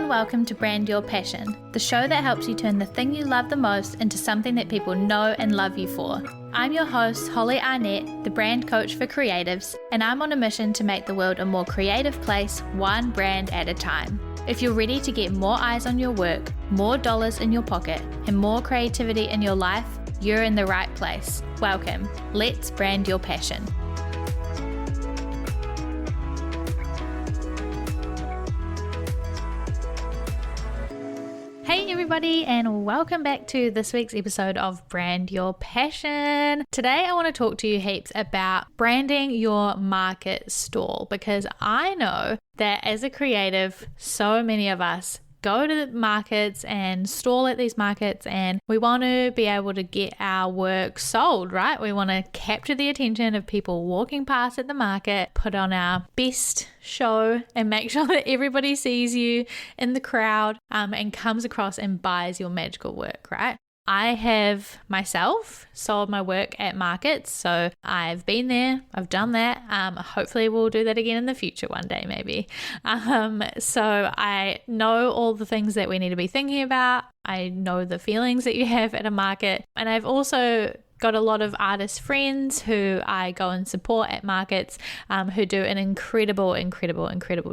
and welcome to Brand Your Passion, the show that helps you turn the thing you love the most into something that people know and love you for. I'm your host, Holly Arnett, the brand coach for creatives, and I'm on a mission to make the world a more creative place, one brand at a time. If you're ready to get more eyes on your work, more dollars in your pocket, and more creativity in your life, you're in the right place. Welcome. Let's brand your passion. Hey everybody, and welcome back to this week's episode of Brand Your Passion. Today I want to talk to you heaps about branding your market stall, because I know that as a creative, so many of us go to the markets and stall at these markets, and we want to be able to get our work sold, right? We want to capture the attention of people walking past at the market, put on our best show and make sure that everybody sees you in the crowd and comes across and buys your magical work, right? I have myself sold my work at markets, so I've been there, I've done that. Hopefully we'll do that again in the future one day, maybe. So I know all the things that we need to be thinking about. I know the feelings that you have at a market, and I've also got a lot of artist friends who I go and support at markets who do an incredible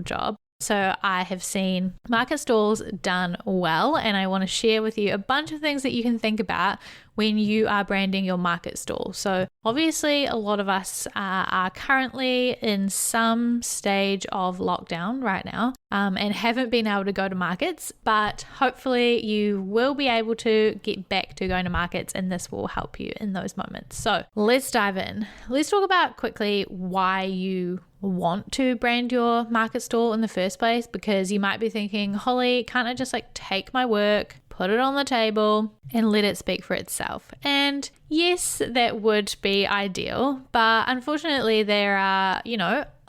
job. So I have seen market stalls done well, and I want to share with you a bunch of things that you can think about when you are branding your market stall. So obviously a lot of us are currently in some stage of lockdown right now and haven't been able to go to markets, but hopefully you will be able to get back to going to markets, and this will help you in those moments. So let's dive in. Let's talk about quickly why you want to brand your market stall in the first place, because you might be thinking, Holly, can't I just take my work, put it on the table and let it speak for itself? And yes, that would be ideal, but unfortunately there are,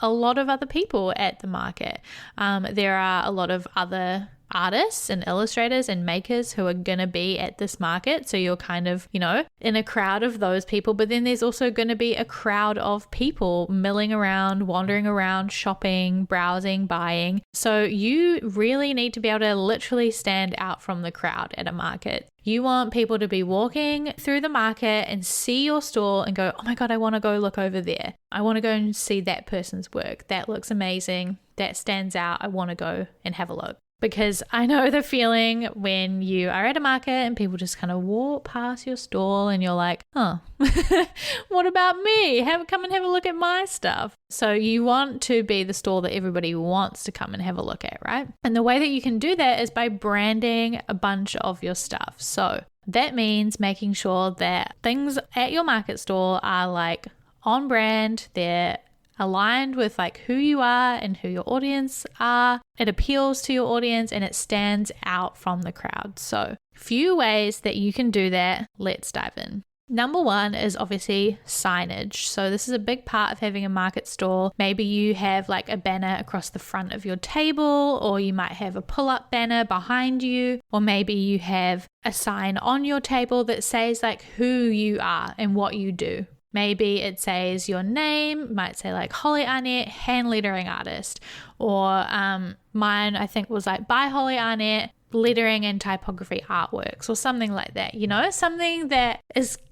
a lot of other people at the market. There are a lot of other artists and illustrators and makers who are going to be at this market. So you're kind of, in a crowd of those people, but then there's also going to be a crowd of people milling around, wandering around, shopping, browsing, buying. So you really need to be able to literally stand out from the crowd at a market. You want people to be walking through the market and see your stall and go, oh my God, I want to go look over there. I want to go and see that person's work. That looks amazing. That stands out. I want to go and have a look. Because I know the feeling when you are at a market and people just kind of walk past your stall and you're like, oh, what about me? Come and have a look at my stuff. So you want to be the stall that everybody wants to come and have a look at, right? And the way that you can do that is by branding a bunch of your stuff. So that means making sure that things at your market stall are on brand, they're aligned with who you are and who your audience are. It appeals to your audience and it stands out from the crowd. So few ways that you can do that. Let's dive in. Number one is obviously signage. So this is a big part of having a market stall. Maybe you have a banner across the front of your table, or you might have a pull-up banner behind you, or maybe you have a sign on your table that says who you are and what you do. Maybe it says your name, might say Holly Arnett, hand lettering artist, or mine I think was by Holly Arnett, lettering and typography artworks, or something like that, something that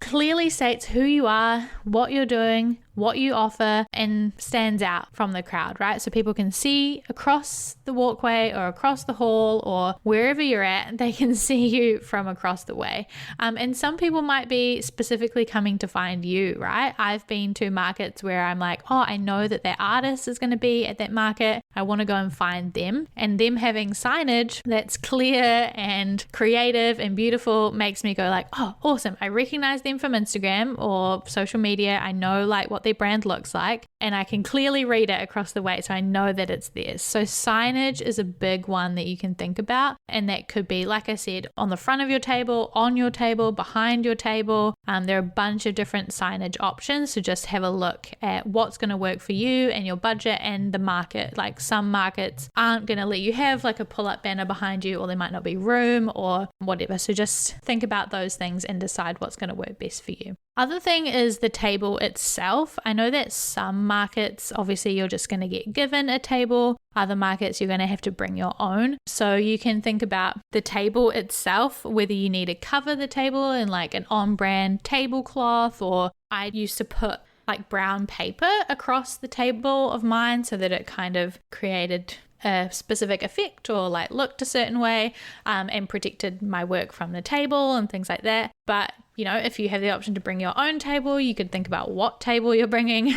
clearly states who you are, what you're doing, what you offer, and stands out from the crowd, right? So people can see across the walkway or across the hall or wherever you're at, they can see you from across the way. And some people might be specifically coming to find you, right? I've been to markets where I'm I know that that artist is going to be at that market. I want to go and find them, and them having signage that's clear and creative and beautiful makes me go oh, awesome. I recognize them from Instagram or social media. I know what their brand looks like, and I can clearly read it across the way, so I know that it's theirs. So signage is a big one that you can think about, and that could be, like I said, on the front of your table, on your table, behind your table. There are a bunch of different signage options, so just have a look at what's going to work for you and your budget and the market. Some markets aren't going to let you have a pull-up banner behind you, or there might not be room or whatever. So just think about those things and decide what's going to work best for you. Other thing is the table itself. I know that some markets, obviously you're just going to get given a table, Other markets, you're going to have to bring your own. So you can think about the table itself, whether you need to cover the table in like an on-brand tablecloth, or I used to put like brown paper across the table of mine so that it kind of created a specific effect or like looked a certain way, and protected my work from the table and things like that. But you know, if you have the option to bring your own table, you could think about what table you're bringing.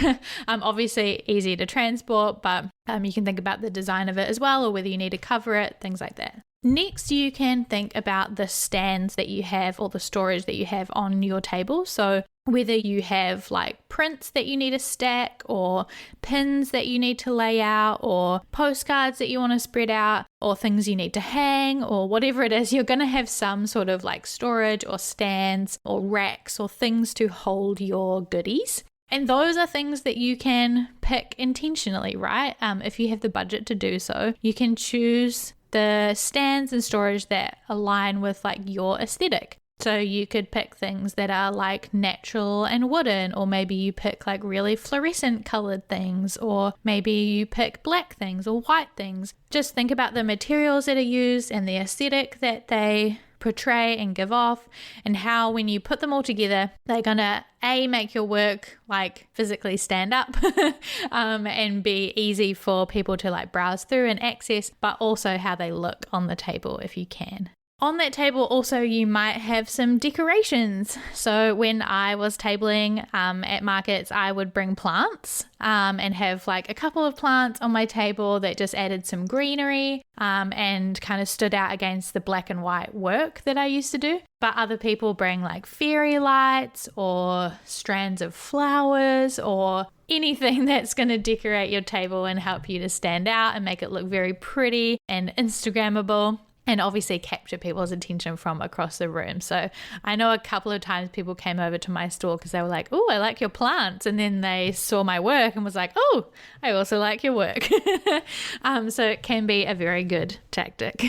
Obviously easy to transport, but you can think about the design of it as well, or whether you need to cover it, things like that. Next, you can think about the stands that you have or the storage that you have on your table. So whether you have like prints that you need to stack, or pins that you need to lay out, or postcards that you want to spread out, or things you need to hang, or whatever it is, you're going to have some sort of like storage or stands or racks or things to hold your goodies. And those are things that you can pick intentionally, right? If you have the budget to do so, you can choose the stands and storage that align with like your aesthetic. So you could pick things that are like natural and wooden, or maybe you pick like really fluorescent colored things, or maybe you pick black things or white things. Just think about the materials that are used and the aesthetic that they portray and give off, and how when you put them all together, they're gonna make your work like physically stand up and be easy for people to like browse through and access, but also how they look on the table if you can. On that table also you might have some decorations. So when I was tabling at markets, I would bring plants and have like a couple of plants on my table that just added some greenery and kind of stood out against the black and white work that I used to do. But other people bring like fairy lights or strands of flowers or anything that's going to decorate your table and help you to stand out and make it look very pretty and Instagrammable, and obviously capture people's attention from across the room. So I know a couple of times people came over to my store because they were like, oh, I like your plants. And then they saw my work and was like, oh, I also like your work. So it can be a very good tactic.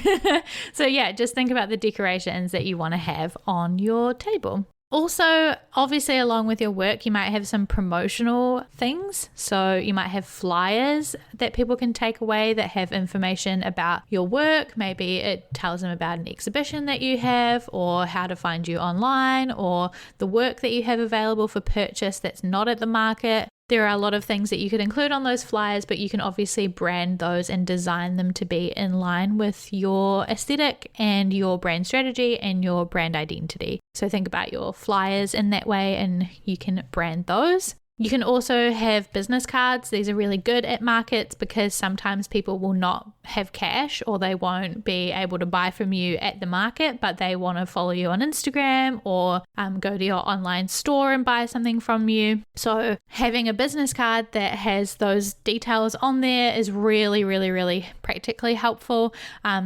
So yeah, just think about the decorations that you want to have on your table. Also, obviously, along with your work, you might have some promotional things. So you might have flyers that people can take away that have information about your work. Maybe it tells them about an exhibition that you have, or how to find you online, or the work that you have available for purchase that's not at the market. There are a lot of things that you could include on those flyers, but you can obviously brand those and design them to be in line with your aesthetic and your brand strategy and your brand identity. So think about your flyers in that way, and you can brand those. You can also have business cards. These are really good at markets because sometimes people will not have cash, or they won't be able to buy from you at the market, but they want to follow you on Instagram or go to your online store and buy something from you. So having a business card that has those details on there is really, really, really practically helpful.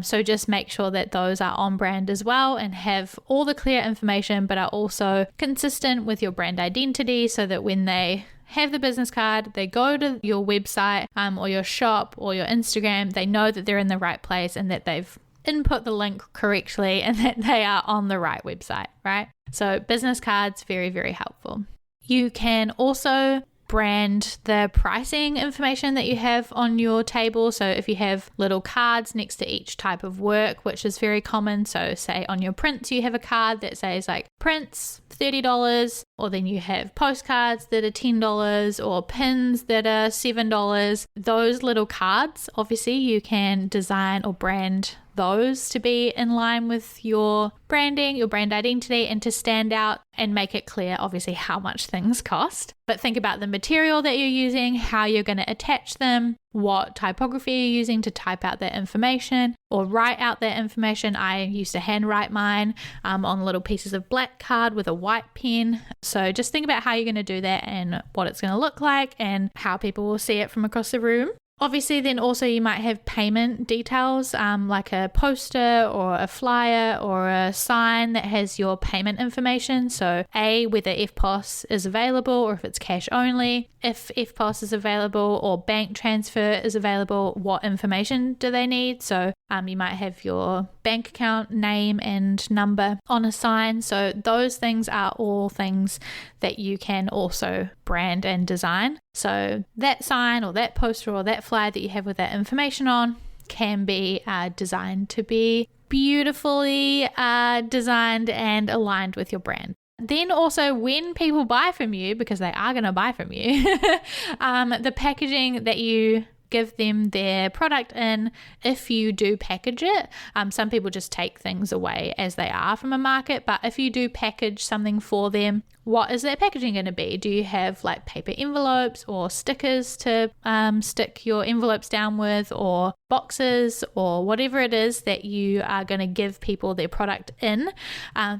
So just make sure that those are on brand as well and have all the clear information, but are also consistent with your brand identity, so that when they have the business card, they go to your website or your shop or your Instagram, they know that they're in the right place and that they've input the link correctly and that they are on the right website, right? So business cards, very, very helpful. You can also brand the pricing information that you have on your table. So if you have little cards next to each type of work, which is very common. So say on your prints, you have a card that says like prints $30, or then you have postcards that are $10 or pins that are $7. Those little cards, obviously you can design or brand those to be in line with your branding, your brand identity, and to stand out and make it clear, obviously, how much things cost. But think about the material that you're using, how you're going to attach them, what typography you're using to type out that information or write out that information. I used to handwrite mine on little pieces of black card with a white pen. So just think about how you're going to do that and what it's going to look like and how people will see it from across the room. Obviously, then also you might have payment details like a poster or a flyer or a sign that has your payment information. So whether FPOS is available or if it's cash only. If FPOS is available or bank transfer is available, what information do they need? So You might have your bank account name and number on a sign. So those things are all things that you can also brand and design. So that sign or that poster or that flyer that you have with that information on can be designed to be beautifully designed and aligned with your brand. Then also when people buy from you, because they are going to buy from you, the packaging that you give them their product in, if you do package it. Some people just take things away as they are from a market, but if you do package something for them, what is that packaging going to be? Do you have like paper envelopes or stickers to stick your envelopes down with, or boxes, or whatever it is that you are going to give people their product in?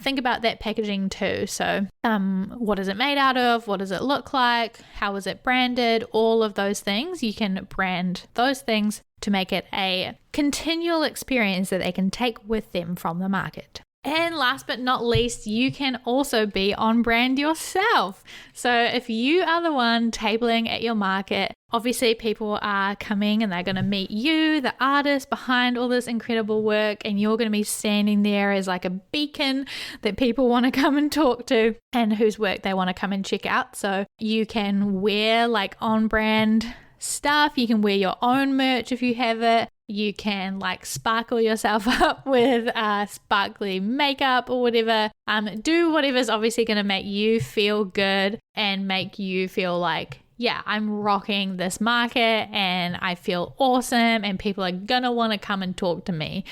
Think about that packaging too. So what is it made out of? What does it look like? How is it branded? All of those things, you can brand those things to make it a continual experience that they can take with them from the market. And last but not least, you can also be on brand yourself. So if you are the one tabling at your market, obviously people are coming and they're going to meet you, the artist behind all this incredible work, and you're going to be standing there as like a beacon that people want to come and talk to and whose work they want to come and check out. So you can wear like on brand stuff. You can wear your own merch if you have it. You can like sparkle yourself up with sparkly makeup or whatever. Do whatever's obviously going to make you feel good and make you feel like, yeah, I'm rocking this market and I feel awesome and people are going to want to come and talk to me.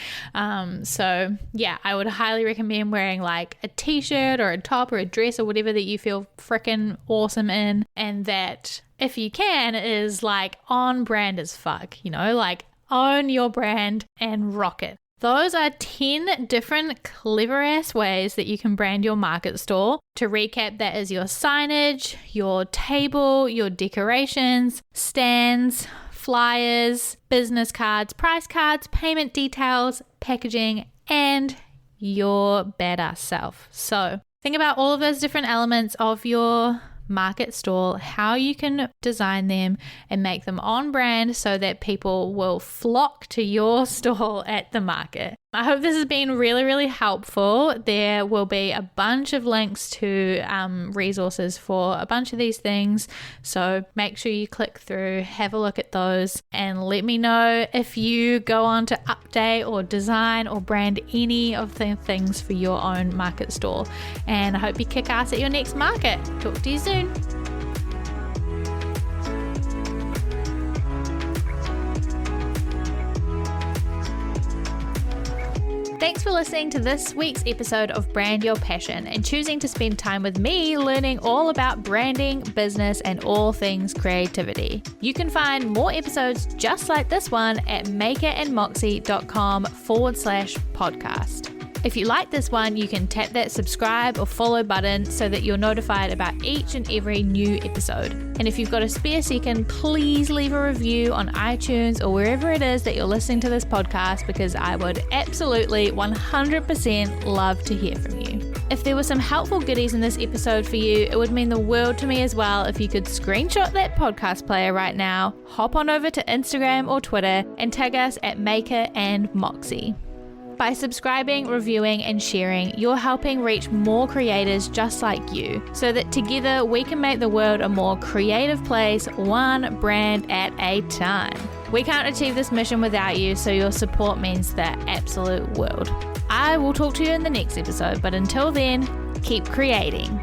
So yeah, I would highly recommend wearing like a t-shirt or a top or a dress or whatever that you feel freaking awesome in, and that, if you can, is like on brand as fuck, like own your brand and rock it. Those are 10 different clever ass ways that you can brand your market stall. To recap, that is your signage, your table, your decorations, stands, flyers, business cards, price cards, payment details, packaging, and your badass self. So think about all of those different elements of your market stall, how you can design them and make them on brand so that people will flock to your stall at the market. I hope this has been really, really helpful. There will be a bunch of links to resources for a bunch of these things. So make sure you click through, have a look at those, and let me know if you go on to update or design or brand any of the things for your own market stall. And I hope you kick ass at your next market. Talk to you soon. Thanks for listening to this week's episode of Brand Your Passion and choosing to spend time with me learning all about branding, business, and all things creativity. You can find more episodes just like this one at makerandmoxie.com/podcast. If you like this one, you can tap that subscribe or follow button so that you're notified about each and every new episode. And if you've got a spare second, please leave a review on iTunes or wherever it is that you're listening to this podcast, because I would absolutely 100% love to hear from you. If there were some helpful goodies in this episode for you, it would mean the world to me as well if you could screenshot that podcast player right now, hop on over to Instagram or Twitter and tag us at Maker and Moxie. By subscribing, reviewing, and sharing, you're helping reach more creators just like you, so that together we can make the world a more creative place, one brand at a time. We can't achieve this mission without you, so your support means the absolute world. I will talk to you in the next episode, but until then, keep creating.